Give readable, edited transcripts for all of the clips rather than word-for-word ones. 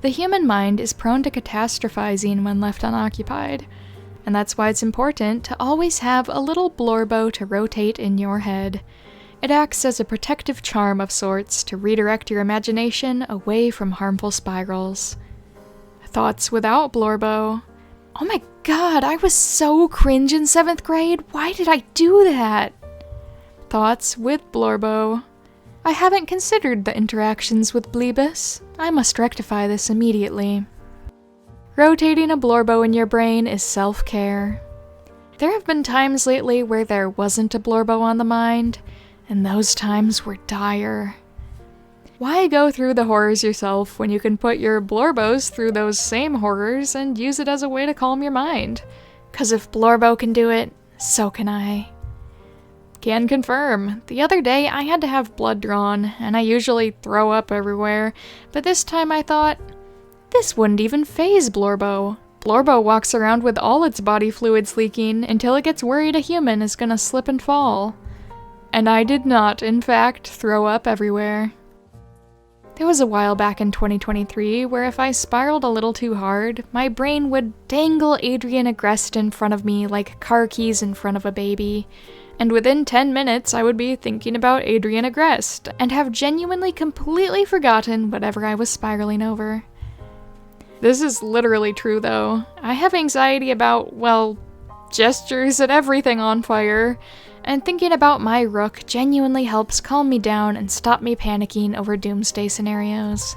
The human mind is prone to catastrophizing when left unoccupied, and that's why it's important to always have a little blorbo to rotate in your head. It acts as a protective charm of sorts to redirect your imagination away from harmful spirals. Thoughts without blorbo. Oh my god, I was so cringe in 7th grade. Why did I do that? Thoughts with blorbo. I haven't considered the interactions with Blebus. I must rectify this immediately. Rotating a blorbo in your brain is self-care. There have been times lately where there wasn't a blorbo on the mind, and those times were dire. Why go through the horrors yourself when you can put your blorbos through those same horrors and use it as a way to calm your mind? 'Cause if blorbo can do it, so can I. Can confirm. The other day I had to have blood drawn, and I usually throw up everywhere, but this time I thought, this wouldn't even faze blorbo. Blorbo walks around with all its body fluids leaking until it gets worried a human is gonna slip and fall. And I did not, in fact, throw up everywhere. There was a while back in 2023 where if I spiraled a little too hard, my brain would dangle Adrian Agreste in front of me like car keys in front of a baby. And within 10 minutes I would be thinking about Adrian Agreste and have genuinely completely forgotten whatever I was spiraling over. This is literally true though. I have anxiety about, well, gestures and everything on fire, and thinking about my rook genuinely helps calm me down and stop me panicking over doomsday scenarios.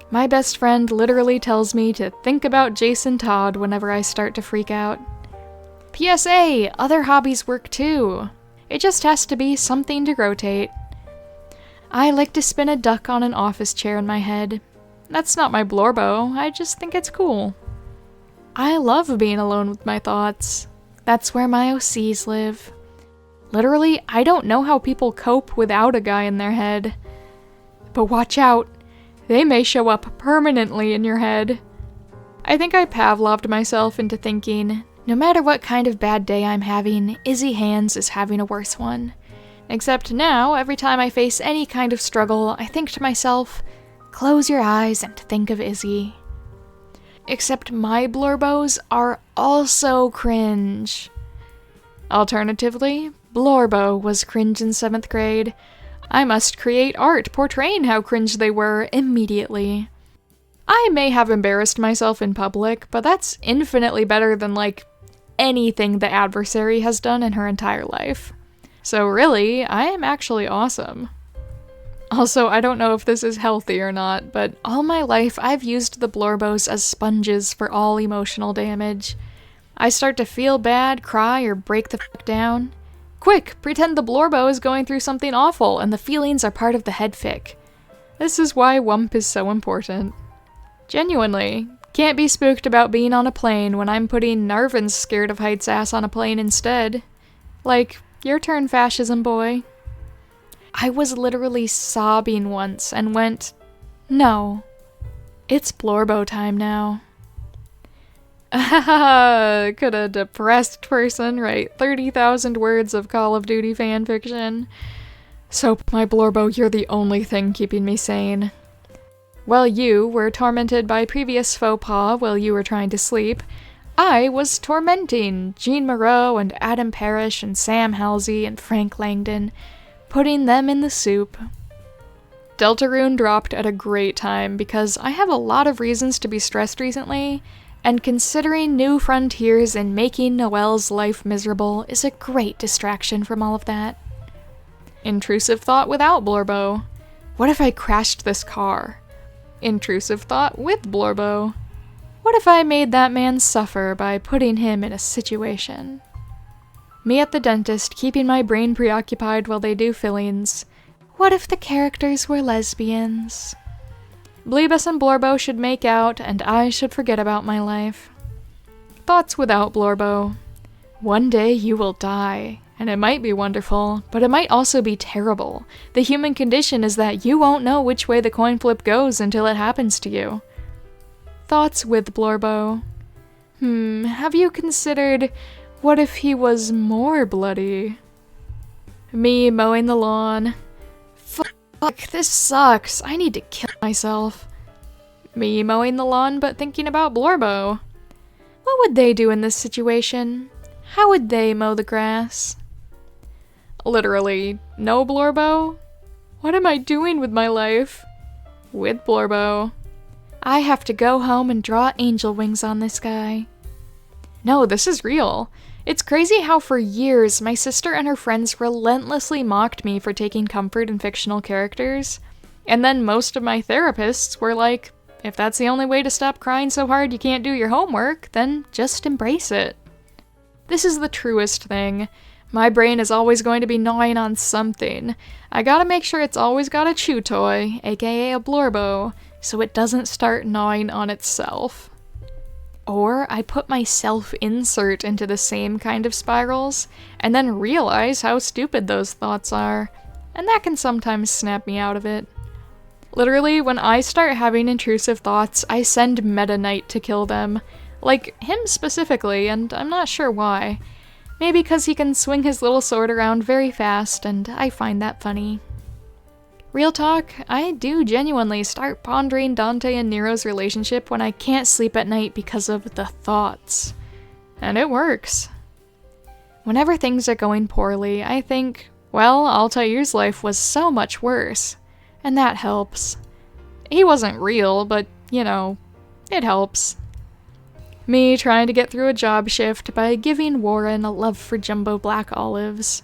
My best friend literally tells me to think about Jason Todd whenever I start to freak out. PSA! Other hobbies work too. It just has to be something to rotate. I like to spin a duck on an office chair in my head. That's not my blorbo, I just think it's cool. I love being alone with my thoughts. That's where my OCs live. Literally, I don't know how people cope without a guy in their head. But watch out, they may show up permanently in your head. I think I Pavloved myself into thinking, no matter what kind of bad day I'm having, Izzy Hands is having a worse one. Except now, every time I face any kind of struggle, I think to myself, close your eyes and think of Izzy. Except my blorbos are also cringe. Alternatively, blorbo was cringe in 7th grade. I must create art portraying how cringe they were immediately. I may have embarrassed myself in public, but that's infinitely better than, like, anything the adversary has done in her entire life. So really, I am actually awesome. Also, I don't know if this is healthy or not, but all my life I've used the blorbos as sponges for all emotional damage. I start to feel bad, cry, or break the fuck down. Quick, pretend the blorbo is going through something awful and the feelings are part of the head fic. This is why WUMP is so important. Genuinely, can't be spooked about being on a plane when I'm putting Narvan's scared of heights ass on a plane instead. Like, your turn, fascism boy. I was literally sobbing once and went, no, it's blorbo time now. Could a depressed person write 30,000 words of Call of Duty fanfiction? So, my blorbo, you're the only thing keeping me sane. While you were tormented by previous faux pas while you were trying to sleep, I was tormenting Jean Moreau and Adam Parrish and Sam Halsey and Frank Langdon, putting them in the soup. Deltarune dropped at a great time because I have a lot of reasons to be stressed recently, and considering new frontiers and making Noelle's life miserable is a great distraction from all of that. Intrusive thought without blorbo. What if I crashed this car? Intrusive thought with blorbo. What if I made that man suffer by putting him in a situation? Me at the dentist, keeping my brain preoccupied while they do fillings. What if the characters were lesbians? Blebus and blorbo should make out, and I should forget about my life. Thoughts without blorbo. One day you will die, and it might be wonderful, but it might also be terrible. The human condition is that you won't know which way the coin flip goes until it happens to you. Thoughts with blorbo. Have you considered, what if he was more bloody? Me mowing the lawn. Fuck, this sucks. I need to kill myself. Me mowing the lawn but thinking about Blorbo. What would they do in this situation? How would they mow the grass? Literally, no Blorbo? What am I doing with my life? With Blorbo. I have to go home and draw angel wings on this guy. No, this is real. It's crazy how for years my sister and her friends relentlessly mocked me for taking comfort in fictional characters, and then most of my therapists were like, if that's the only way to stop crying so hard you can't do your homework, then just embrace it. This is the truest thing. My brain is always going to be gnawing on something. I gotta make sure it's always got a chew toy, aka a Blorbo, so it doesn't start gnawing on itself. Or I put my self-insert into the same kind of spirals, and then realize how stupid those thoughts are, and that can sometimes snap me out of it. Literally, when I start having intrusive thoughts, I send Meta Knight to kill them. Like, him specifically, and I'm not sure why. Maybe because he can swing his little sword around very fast, and I find that funny. Real talk, I do genuinely start pondering Dante and Nero's relationship when I can't sleep at night because of the thoughts. And it works. Whenever things are going poorly, I think, well, Altair's life was so much worse. And that helps. He wasn't real, but, you know, it helps. Me trying to get through a job shift by giving Warren a love for jumbo black olives.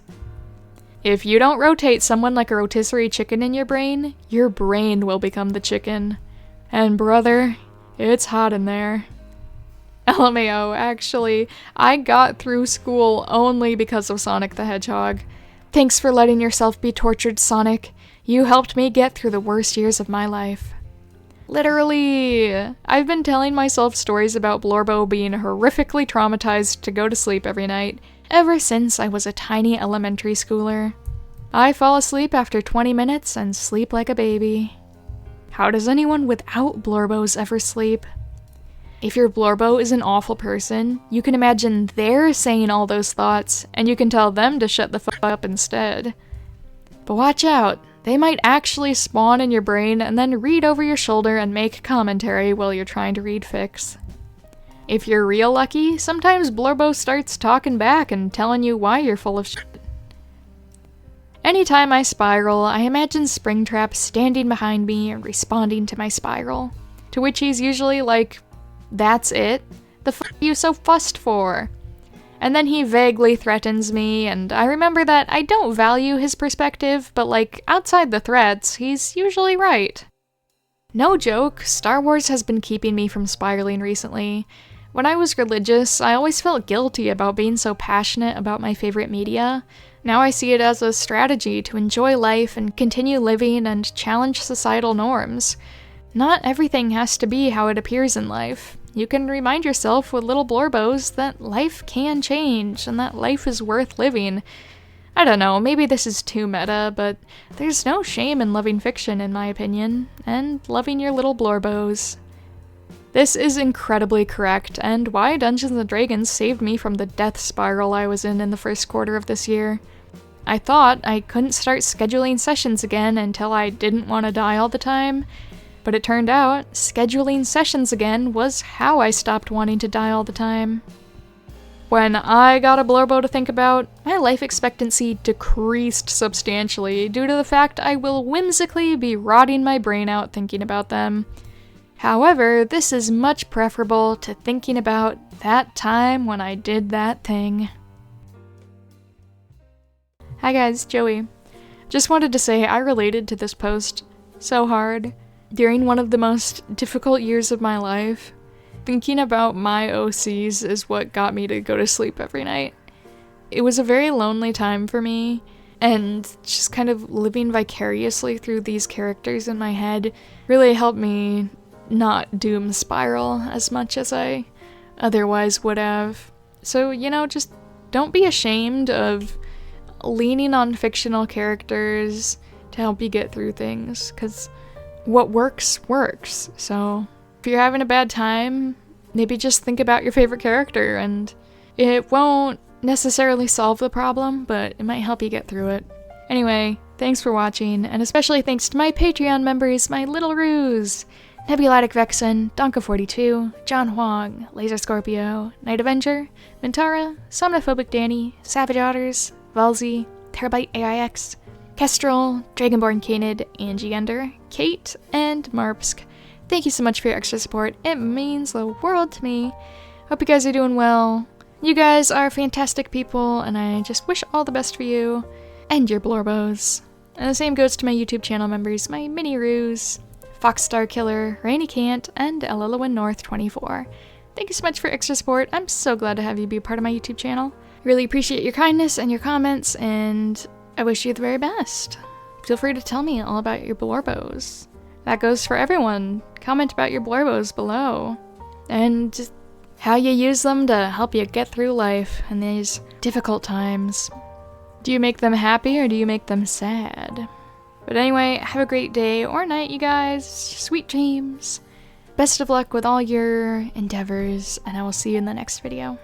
If you don't rotate someone like a rotisserie chicken in your brain will become the chicken. And brother, it's hot in there. LMAO, actually, I got through school only because of Sonic the Hedgehog. Thanks for letting yourself be tortured, Sonic. You helped me get through the worst years of my life. Literally, I've been telling myself stories about Blorbo being horrifically traumatized to go to sleep every night ever since I was a tiny elementary schooler. I fall asleep after 20 minutes and sleep like a baby. How does anyone without Blorbos ever sleep? If your Blorbo is an awful person, you can imagine they're saying all those thoughts, and you can tell them to shut the fuck up instead. But watch out, they might actually spawn in your brain and then read over your shoulder and make commentary while you're trying to read fics. If you're real lucky, sometimes Blorbo starts talking back and telling you why you're full of shit. Anytime I spiral, I imagine Springtrap standing behind me and responding to my spiral. To which he's usually like, "That's it? The f*** are you so fussed for?" And then he vaguely threatens me, and I remember that I don't value his perspective, but like, outside the threats, he's usually right. No joke, Star Wars has been keeping me from spiraling recently. When I was religious, I always felt guilty about being so passionate about my favorite media. Now I see it as a strategy to enjoy life and continue living and challenge societal norms. Not everything has to be how it appears in life. You can remind yourself with little Blorbos that life can change and that life is worth living. I don't know, maybe this is too meta, but there's no shame in loving fiction in my opinion, and loving your little Blorbos. This is incredibly correct, and why Dungeons & Dragons saved me from the death spiral I was in the first quarter of this year. I thought I couldn't start scheduling sessions again until I didn't want to die all the time, but it turned out scheduling sessions again was how I stopped wanting to die all the time. When I got a Blorbo to think about, my life expectancy decreased substantially due to the fact I will whimsically be rotting my brain out thinking about them. However, this is much preferable to thinking about that time when I did that thing. Hi guys, Joey. Just wanted to say I related to this post so hard. During one of the most difficult years of my life, thinking about my OCs is what got me to go to sleep every night. It was a very lonely time for me, and just kind of living vicariously through these characters in my head really helped me not doom spiral as much as I otherwise would have. So, you know, just don't be ashamed of leaning on fictional characters to help you get through things, because what works, works. So if you're having a bad time, maybe just think about your favorite character, and it won't necessarily solve the problem, but it might help you get through it. Anyway, thanks for watching, and especially thanks to my Patreon members, my little roos! Nebulatic Vexen, Donka42, John Huang, Laser Scorpio, Night Avenger, Mintara, Somnophobic Danny, Savage Otters, Valzy, Terabyte AIX, Kestrel, Dragonborn Canid, Angie Ender, Kate, and Marpsk. Thank you so much for your extra support. It means the world to me. Hope you guys are doing well. You guys are fantastic people, and I just wish all the best for you and your Blorbos. And the same goes to my YouTube channel members, my Mini-Roos, Foxstar Killer, Rainy Cant, and Elilowin North 24. Thank you so much for extra support. I'm so glad to have you be part of my YouTube channel. Really appreciate your kindness and your comments, and I wish you the very best. Feel free to tell me all about your Blorbos. That goes for everyone. Comment about your Blorbos below. And just how you use them to help you get through life in these difficult times. Do you make them happy or do you make them sad? But anyway, have a great day or night, you guys. Sweet dreams. Best of luck with all your endeavors, and I will see you in the next video.